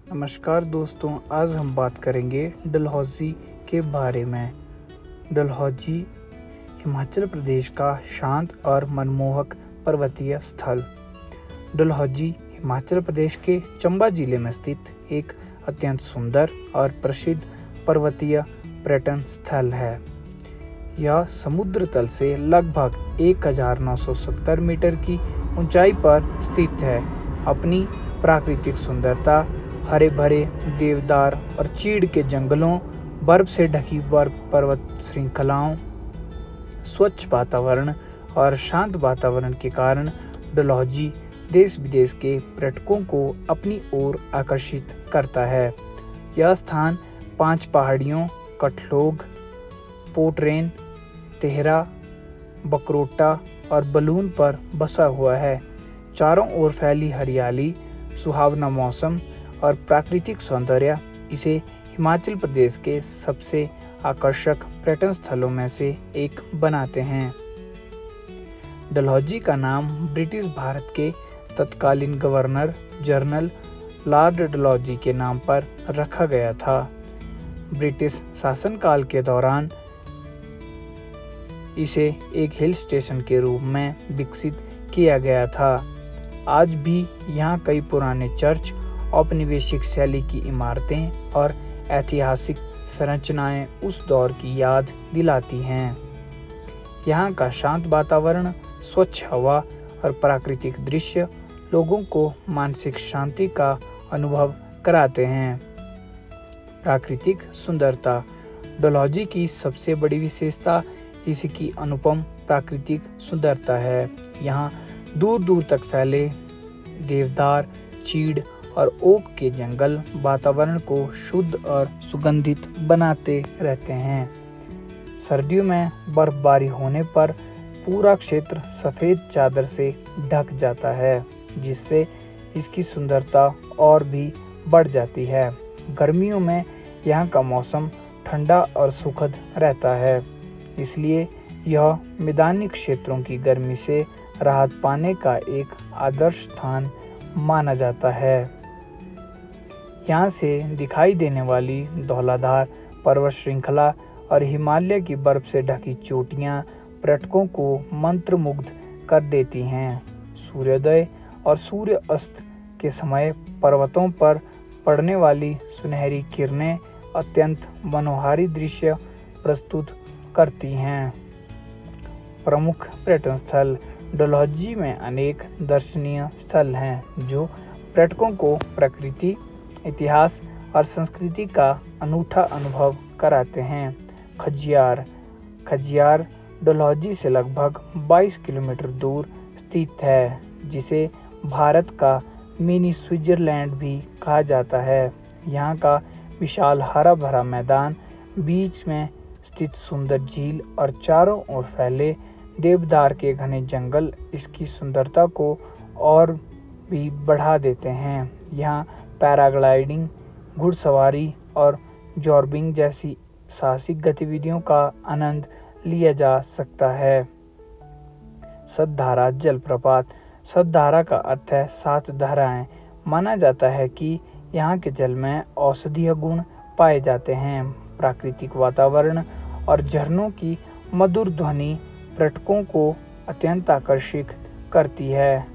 नमस्कार दोस्तों, आज हम बात करेंगे डलहौज़ी के बारे में। डलहौज़ी हिमाचल प्रदेश का शांत और मनमोहक पर्वतीय स्थल। डलहौज़ी हिमाचल प्रदेश के चंबा जिले में स्थित एक अत्यंत सुंदर और प्रसिद्ध पर्वतीय पर्यटन स्थल है। यह समुद्र तल से लगभग 1970 मीटर की ऊंचाई पर स्थित है। अपनी प्राकृतिक सुंदरता, हरे भरे देवदार और चीड़ के जंगलों, बर्फ से ढकी बर्फ पर्वत श्रृंखलाओं, स्वच्छ वातावरण और शांत वातावरण के कारण डलहौज़ी देश विदेश के पर्यटकों को अपनी ओर आकर्षित करता है। यह स्थान 5 पहाड़ियों कठलोग, पोटरेन, तेहरा, बकरोटा और बलून पर बसा हुआ है। चारों ओर फैली हरियाली, सुहावना मौसम और प्राकृतिक सौंदर्य इसे हिमाचल प्रदेश के सबसे आकर्षक पर्यटन स्थलों में से एक बनाते हैं। डलहौज़ी का नाम ब्रिटिश भारत के तत्कालीन गवर्नर जनरल लॉर्ड डलहौज़ी के नाम पर रखा गया था। ब्रिटिश शासनकाल के दौरान इसे एक हिल स्टेशन के रूप में विकसित किया गया था। आज भी यहाँ कई पुराने चर्च, औपनिवेशिक शैली की इमारतें और ऐतिहासिक संरचनाएं उस दौर की याद दिलाती हैं। यहाँ का शांत वातावरण, स्वच्छ हवा और प्राकृतिक दृश्य लोगों को मानसिक शांति का अनुभव कराते हैं। प्राकृतिक सुंदरता। डलहौज़ी की सबसे बड़ी विशेषता इसकी अनुपम प्राकृतिक सुंदरता है। यहाँ दूर दूर तक फैले देवदार, चीड़ और ओक के जंगल वातावरण को शुद्ध और सुगंधित बनाते रहते हैं। सर्दियों में बर्फबारी होने पर पूरा क्षेत्र सफ़ेद चादर से ढक जाता है, जिससे इसकी सुंदरता और भी बढ़ जाती है। गर्मियों में यहाँ का मौसम ठंडा और सुखद रहता है, इसलिए यह मैदानी क्षेत्रों की गर्मी से राहत पाने का एक आदर्श स्थान माना जाता है। यहाँ से दिखाई देने वाली धौलाधार पर्वत श्रृंखला और हिमालय की बर्फ से ढकी चोटियाँ पर्यटकों को मंत्रमुग्ध कर देती हैं। सूर्योदय और सूर्य अस्त के समय पर्वतों पर पड़ने वाली सुनहरी किरणें अत्यंत मनोहारी दृश्य प्रस्तुत करती हैं। प्रमुख पर्यटन स्थल। डलहौज़ी में अनेक दर्शनीय स्थल हैं जो पर्यटकों को प्रकृति, इतिहास और संस्कृति का अनूठा अनुभव कराते हैं। खजियार डलहौज़ी से लगभग 22 किलोमीटर दूर स्थित है, जिसे भारत का मिनी स्विट्जरलैंड भी कहा जाता है। यहाँ का विशाल हरा भरा मैदान, बीच में स्थित सुंदर झील और चारों ओर फैले देवदार के घने जंगल इसकी सुंदरता को और भी बढ़ा देते हैं। यहाँ पैराग्लाइडिंग, घुड़सवारी और जॉर्बिंग जैसी साहसिक गतिविधियों का आनंद लिया जा सकता है। सतधारा जलप्रपात। सतधारा का अर्थ है 7 धाराएं। माना जाता है कि यहाँ के जल में औषधीय गुण पाए जाते हैं। प्राकृतिक वातावरण और झरनों की मधुर ध्वनि पर्यटकों को अत्यंत आकर्षित करती है।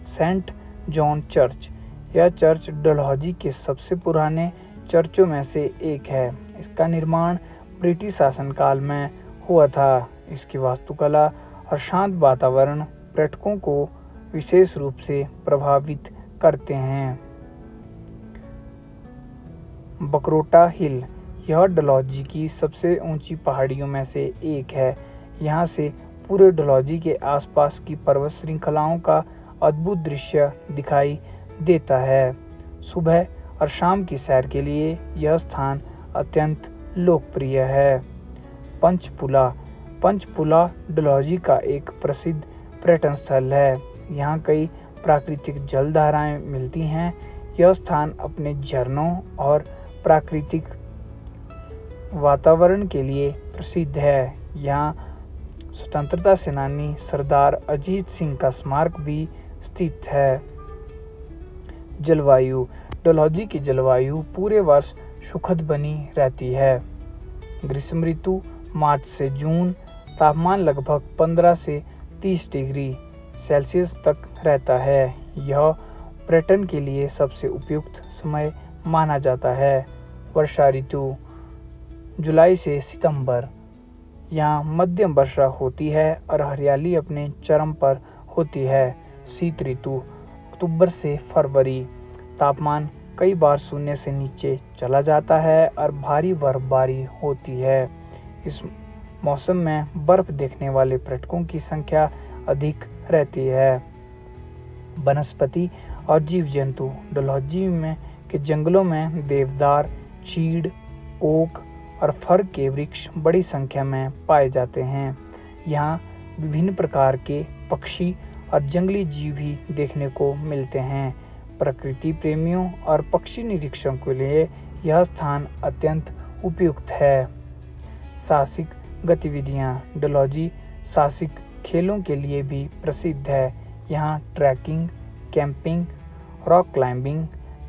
Saint John church. यह चर्च डलहौज़ी के सबसे पुराने चर्चों में से एक है। इसका निर्माण ब्रिटिश शासनकाल में हुआ था। इसकी वास्तुकला और शांत वातावरण पर्यटकों को विशेष रूप से प्रभावित करते हैं। बकरोटा हिल। यह डलहौज़ी की सबसे ऊंची पहाड़ियों में से एक है। यहाँ से पूरे डलहौज़ी के आसपास की पर्वत श्रृंखलाओं का अद्भुत दृश्य दिखाई देता है। सुबह और शाम की सैर के लिए यह स्थान अत्यंत लोकप्रिय है। पंचपुला डलहौज़ी का एक प्रसिद्ध पर्यटन स्थल है। यहाँ कई प्राकृतिक जलधाराएं मिलती हैं। यह स्थान अपने झरनों और प्राकृतिक वातावरण के लिए प्रसिद्ध है। यहाँ स्वतंत्रता सेनानी सरदार अजीत सिंह का स्मारक भी स्थित है। जलवायु। डलहौजी की जलवायु पूरे वर्ष सुखद बनी रहती है। ग्रीष्म ऋतु मार्च से जून, तापमान लगभग 15 से 30 डिग्री सेल्सियस तक रहता है। यह पर्यटन के लिए सबसे उपयुक्त समय माना जाता है। वर्षा ऋतु जुलाई से सितंबर, यहाँ मध्यम वर्षा होती है और हरियाली अपने चरम पर होती है। शीत ऋतु अक्टूबर से फरवरी, तापमान कई बार शून्य से नीचे चला जाता है और भारी बर्फबारी होती है। इस मौसम में बर्फ देखने वाले पर्यटकों की संख्या अधिक रहती है। वनस्पति और जीव जंतु डलहौजी में के जंगलों में देवदार, चीड़, ओक और फर के वृक्ष बड़ी संख्या में पाए जाते हैं। यहाँ विभिन्न प्रकार के पक्षी और जंगली जीव भी देखने को मिलते हैं। प्रकृति प्रेमियों और पक्षी निरीक्षकों के लिए यह स्थान अत्यंत उपयुक्त है। साहसिक गतिविधियाँ डलहौजी साहसिक खेलों के लिए भी प्रसिद्ध है। यहाँ trekking, camping, rock climbing,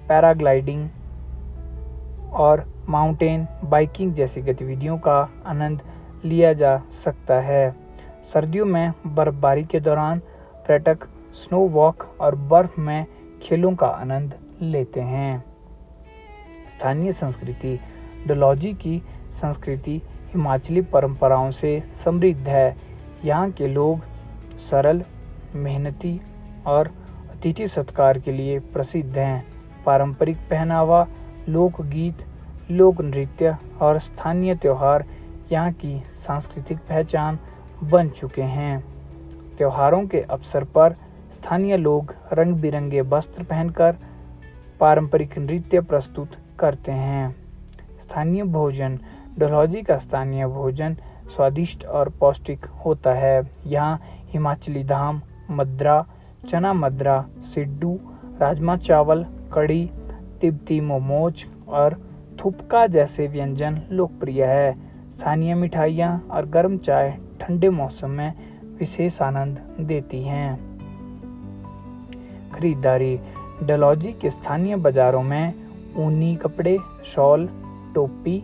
paragliding और माउंटेन बाइकिंग जैसी गतिविधियों का आनंद लिया जा सकता है। सर्दियों में बर्फबारी के दौरान पर्यटक स्नो वॉक और बर्फ में खेलों का आनंद लेते हैं। स्थानीय संस्कृति डलहौजी की संस्कृति हिमाचली परंपराओं से समृद्ध है। यहाँ के लोग सरल, मेहनती और अतिथि सत्कार के लिए प्रसिद्ध हैं। पारंपरिक पहनावा, लोकगीत, लोक नृत्य और स्थानीय त्यौहार यहाँ की सांस्कृतिक पहचान बन चुके हैं। त्योहारों के अवसर पर स्थानीय लोग रंग बिरंगे वस्त्र पहनकर पारंपरिक नृत्य प्रस्तुत करते हैं। स्थानीय भोजन डलहौजी का स्थानीय भोजन स्वादिष्ट और पौष्टिक होता है। यहाँ हिमाचली धाम, मद्रा, चना मद्रा, सिड्डू, राजमा चावल, कढ़ी, तिब्बती मोमोज और थुपका जैसे व्यंजन लोकप्रिय है। स्थानीय मिठाइयाँ और गर्म चाय ठंडे मौसम में विशेष आनंद देती हैं। खरीदारी डलहौजी के स्थानीय बाजारों में ऊनी कपड़े, शॉल, टोपी,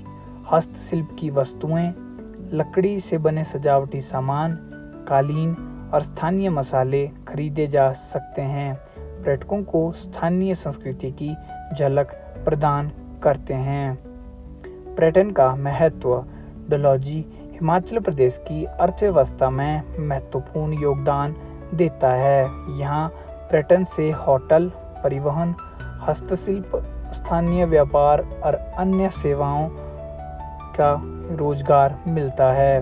हस्तशिल्प की वस्तुएं, लकड़ी से बने सजावटी सामान, कालीन और स्थानीय मसाले खरीदे जा सकते हैं। पर्यटकों को स्थानीय संस्कृति की झलक प्रदान करते हैं। पर्यटन का महत्व डलहौजी हिमाचल प्रदेश की अर्थव्यवस्था में महत्वपूर्ण योगदान देता है। यहाँ पर्यटन से होटल, परिवहन, हस्तशिल्प, स्थानीय व्यापार और अन्य सेवाओं का रोजगार मिलता है।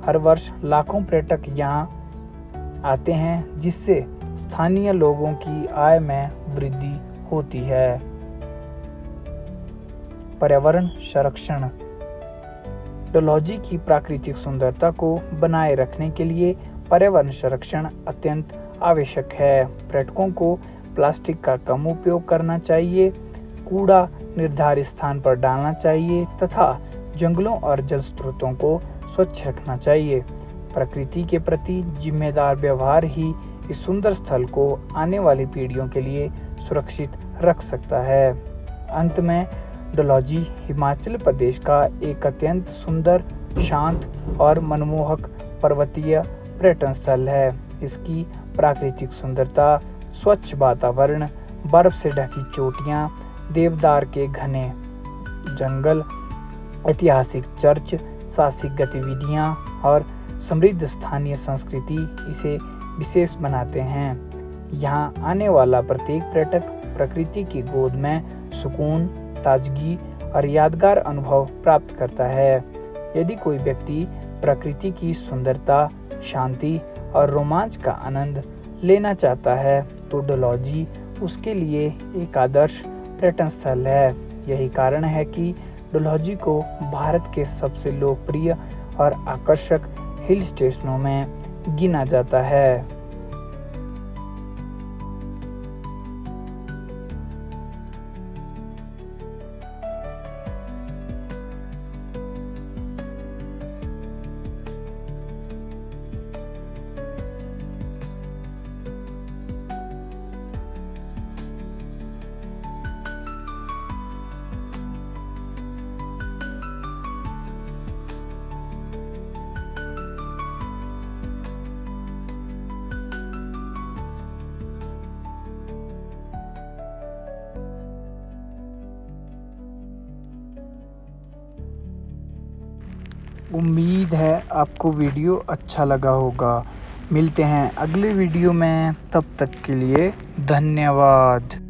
हर वर्ष लाखों पर्यटक यहाँ आते हैं, जिससे स्थानीय लोगों की आय में वृद्धि होती है। पर्यावरण संरक्षण डलहौजी की प्राकृतिक सुंदरता को बनाए रखने के लिए पर्यावरण संरक्षण अत्यंत आवश्यक है। पर्यटकों को प्लास्टिक का कम उपयोग करना चाहिए, कूड़ा निर्धारित स्थान पर डालना चाहिए तथा जंगलों और जल स्रोतों को स्वच्छ रखना चाहिए। प्रकृति के प्रति जिम्मेदार व्यवहार ही इस सुंदर स्थल को आने वाली पीढ़ियों के लिए सुरक्षित रख सकता है। अंत में डलहौजी हिमाचल प्रदेश का एक अत्यंत सुंदर, शांत और मनमोहक पर्वतीय पर्यटन स्थल है। इसकी प्राकृतिक सुंदरता, स्वच्छ वातावरण, बर्फ से ढकी चोटियाँ, देवदार के घने जंगल, ऐतिहासिक चर्च, साहसिक गतिविधियाँ और समृद्ध स्थानीय संस्कृति इसे विशेष बनाते हैं। यहाँ आने वाला प्रत्येक पर्यटक प्रकृति की गोद में सुकून, ताजगी और यादगार अनुभव प्राप्त करता है। यदि कोई व्यक्ति प्रकृति की सुंदरता, शांति और रोमांच का आनंद लेना चाहता है तो डलहौजी उसके लिए एक आदर्श पर्यटन स्थल है। यही कारण है कि डलहौजी को भारत के सबसे लोकप्रिय और आकर्षक हिल स्टेशनों में गिना जाता है। उम्मीद है आपको वीडियो अच्छा लगा होगा। मिलते हैं अगले वीडियो में, तब तक के लिए धन्यवाद।